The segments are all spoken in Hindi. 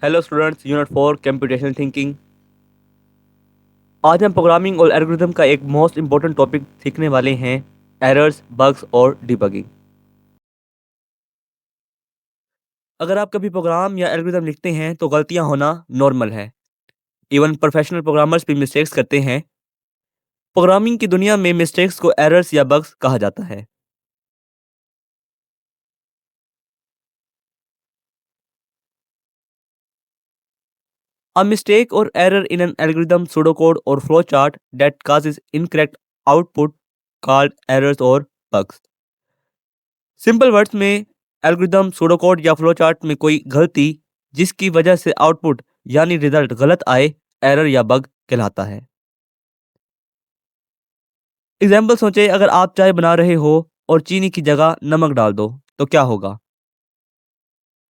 Hello students, unit 4 computational thinking. आज हम प्रोग्रामिंग और एल्गोरिथम का एक मोस्ट इंपॉर्टेंट टॉपिक सीखने वाले हैं, एरर्स, बग्स और डिबगिंग। अगर आप कभी प्रोग्राम या एल्गोरिथम लिखते हैं तो गलतियां होना नॉर्मल है। इवन प्रोफेशनल प्रोग्रामर्स भी मिस्टेक्स करते हैं। प्रोग्रामिंग की दुनिया में मिस्टेक्स को एरर्स या बग्स कहा जाता है। A mistake or error in an algorithm, pseudocode, or flowchart that causes incorrect output called errors or bugs. Simple words में एल्गोरिदम, सूडोकोड या फ्लोचार्ट में कोई गलती जिसकी वजह से आउटपुट यानी रिजल्ट गलत आए, एरर या बग कहलाता है। एग्जाम्पल सोचें, अगर आप चाय बना रहे हो और चीनी की जगह नमक डाल दो तो क्या होगा?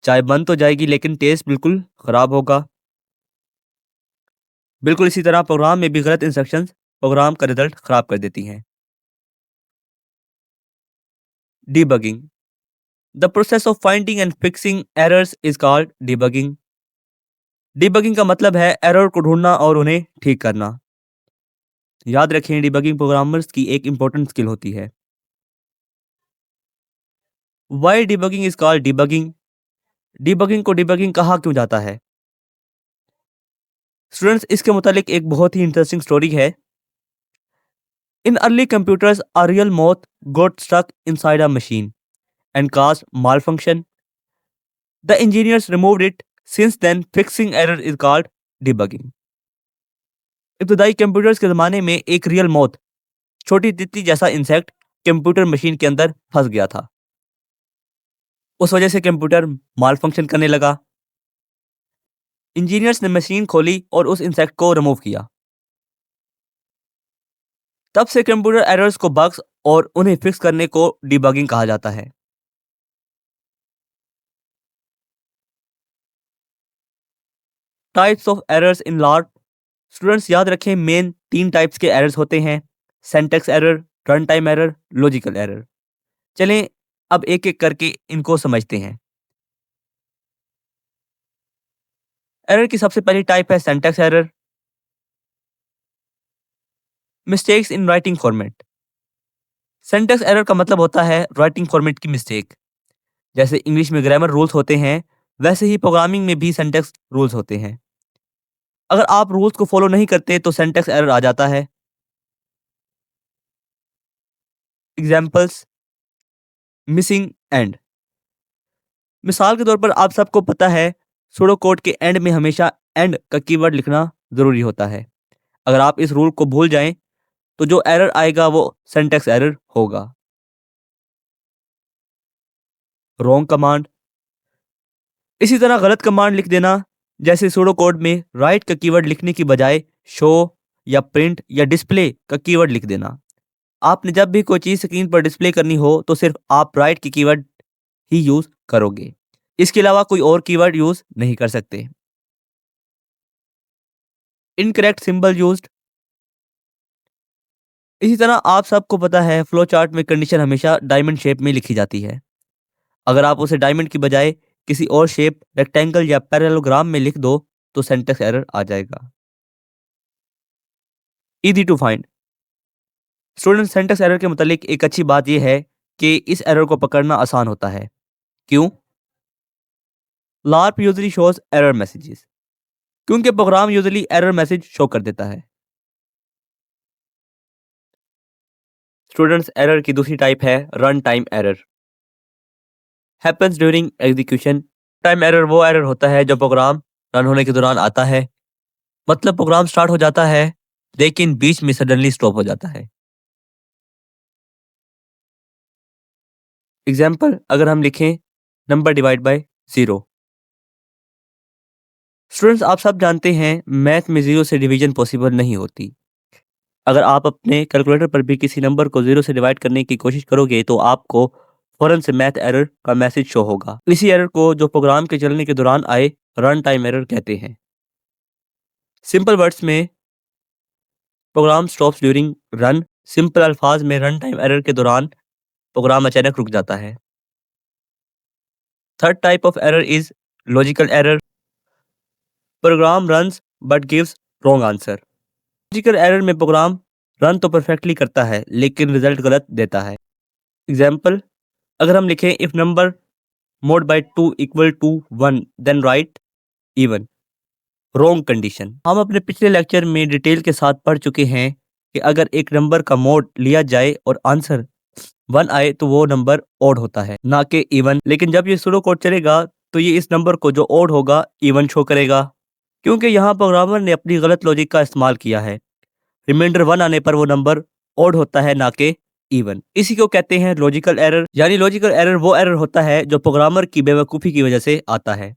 चाय बन तो जाएगी लेकिन टेस्ट बिल्कुल खराब होगा। बिल्कुल इसी तरह प्रोग्राम में भी गलत इंस्ट्रक्शंस प्रोग्राम का रिजल्ट खराब कर देती हैं। Debugging, the process of finding and fixing errors is called debugging. Debugging का मतलब है एरर को ढूंढना और उन्हें ठीक करना। याद रखें, डिबगिंग प्रोग्रामर्स की एक इंपॉर्टेंट स्किल होती है। Why debugging is called debugging, debugging को डिबगिंग कहा क्यों जाता है? स्टूडेंट्स, इसके मुतालिक एक बहुत ही इंटरेस्टिंग स्टोरी है। In early computers a real moth got stuck inside a machine and caused malfunction. The engineers removed it. Since then, fixing error is called debugging. इब्तदाई कंप्यूटर्स के ज़माने में एक रियल मौत, छोटी तितली जैसा इंसेक्ट, कंप्यूटर मशीन के अंदर फंस गया था। उस वजह से कंप्यूटर माल फंक्शन करने लगा। इंजीनियर्स ने मशीन खोली और उस इंसेक्ट को रिमूव किया। तब से कंप्यूटर एरर्स को बग्स और उन्हें फिक्स करने को डिबगिंग कहा जाता है। Types of errors in larp, students याद रखें, मेन 3 टाइप्स के एरर्स होते हैं: syntax error, run time error, logical error. चलें अब एक एक करके इनको समझते हैं। एरर की सबसे पहली टाइप है syntax error. Mistakes in writing format, syntax error का मतलब होता है राइटिंग फॉर्मेट की मिस्टेक। जैसे इंग्लिश में ग्रामर रूल्स होते हैं, वैसे ही प्रोग्रामिंग में भी सिंटैक्स रूल्स होते हैं। अगर आप रूल्स को फॉलो नहीं करते तो सिंटैक्स एरर आ जाता है। एग्जाम्पल्स: मिसिंग एंड, मिसाल के तौर पर आप सबको पता है सूडो कोड के एंड में हमेशा एंड का कीवर्ड लिखना जरूरी होता है। अगर आप इस रूल को भूल जाएं तो जो एरर आएगा वो सिंटैक्स एरर होगा। रॉन्ग कमांड, इसी तरह गलत कमांड लिख देना, जैसे सूडो कोड में राइट का कीवर्ड लिखने की बजाय शो या प्रिंट या डिस्प्ले का कीवर्ड लिख देना। आपने जब भी कोई चीज स्क्रीन पर डिस्प्ले करनी हो तो सिर्फ आप राइट की कीवर्ड ही यूज करोगे, इसके अलावा कोई और कीवर्ड यूज नहीं कर सकते। इनकरेक्ट सिंबल यूज्ड, इसी तरह आप सबको पता है फ्लो चार्ट में कंडीशन हमेशा डायमंड शेप में लिखी जाती है। अगर आप उसे डायमंड की बजाय किसी और शेप, रेक्टेंगल या पैरेललोग्राम में लिख दो तो सिंटैक्स एरर आ जाएगा। Easy to find, student syntax error के मुतालिक एक अच्छी बात यह है कि इस एरर को पकड़ना आसान होता है। क्यों? लार्प यूजली शोज एरर मैसेजेस, क्योंकि program usually error message show कर देता है। स्टूडेंट्स, एरर की दूसरी टाइप है run time error. Happens during execution, time error वो एरर होता है जो प्रोग्राम रन होने के दौरान आता है। मतलब प्रोग्राम स्टार्ट हो जाता है लेकिन बीच में सडनली स्टॉप हो जाता है। एग्जाम्पल, अगर हम लिखें नंबर डिवाइड बाय 0। स्टूडेंट्स, आप सब जानते हैं मैथ में 0 से डिवीजन पॉसिबल नहीं होती। अगर आप अपने कैलकुलेटर पर भी किसी नंबर को 0 से डिवाइड करने की कोशिश करोगे तो आपको फौरन से मैथ एरर का मैसेज शो होगा। इसी एरर को जो प्रोग्राम के चलने के दौरान आए रन टाइम एरर कहते हैं। सिंपल वर्ड्स में program stops during run, simple अल्फाज में रन टाइम एरर के दौरान प्रोग्राम अचानक रुक जाता है। Third type of error is logical error. Program runs but gives wrong answer. Logical error में प्रोग्राम रन तो परफेक्टली करता है लेकिन रिजल्ट गलत देता है। एग्जाम्पल, अगर हम लिखें if number mod by 2 equal to 1 then write even, wrong condition. हम अपने पिछले लेक्चर में डिटेल के साथ पढ़ चुके हैं कि अगर एक नंबर का मोड लिया जाए और आंसर 1 आए तो वो नंबर ओड होता है ना कि इवन। लेकिन जब ये सूडो कोड चलेगा तो ये इस नंबर को जो ओड होगा इवन शो करेगा, क्योंकि यहाँ प्रोग्रामर ने अपनी गलत लॉजिक का इस्तेमाल किया है। रिमाइंडर 1 आने पर वो नंबर ओड होता है ना कि इवन। इसी को कहते हैं लॉजिकल एरर। यानी लॉजिकल एरर वो एरर होता है जो प्रोग्रामर की बेवकूफ़ी की वजह से आता है।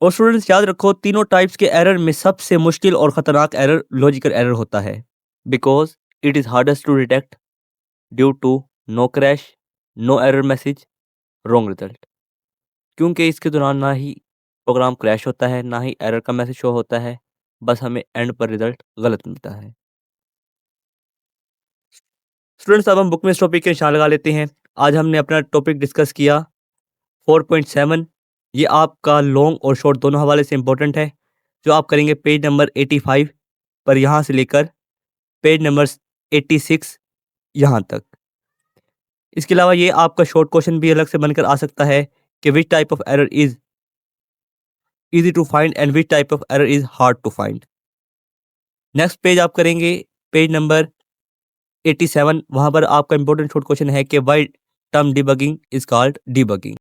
और स्टूडेंट्स याद रखो, तीनों टाइप्स के एरर में सबसे मुश्किल और ख़तरनाक एरर लॉजिकल एरर होता है, because it is hardest to detect due to no crash, no error message, wrong result. क्योंकि इसके दौरान ना ही प्रोग्राम क्रैश होता है ना ही एरर का मैसेज शो होता है, बस हमें एंड पर रिजल्ट गलत मिलता है। स्टूडेंट्स अब हम बुक में इस टॉपिक के निशान लगा लेते हैं। आज हमने अपना टॉपिक डिस्कस किया 4.7। ये आपका लॉन्ग और शॉर्ट दोनों हवाले से इम्पोर्टेंट है, जो आप करेंगे पेज नंबर 85 पर यहाँ से लेकर पेज नंबर 86 यहाँ तक। इसके अलावा ये आपका शॉर्ट क्वेश्चन भी अलग से बनकर आ सकता है कि which type of error is easy to find and which type of error is hard to find. Next page आप करेंगे पेज नंबर 87। वहाँ पर आपका इंपॉर्टेंट शॉर्ट क्वेश्चन है कि why term debugging is called debugging.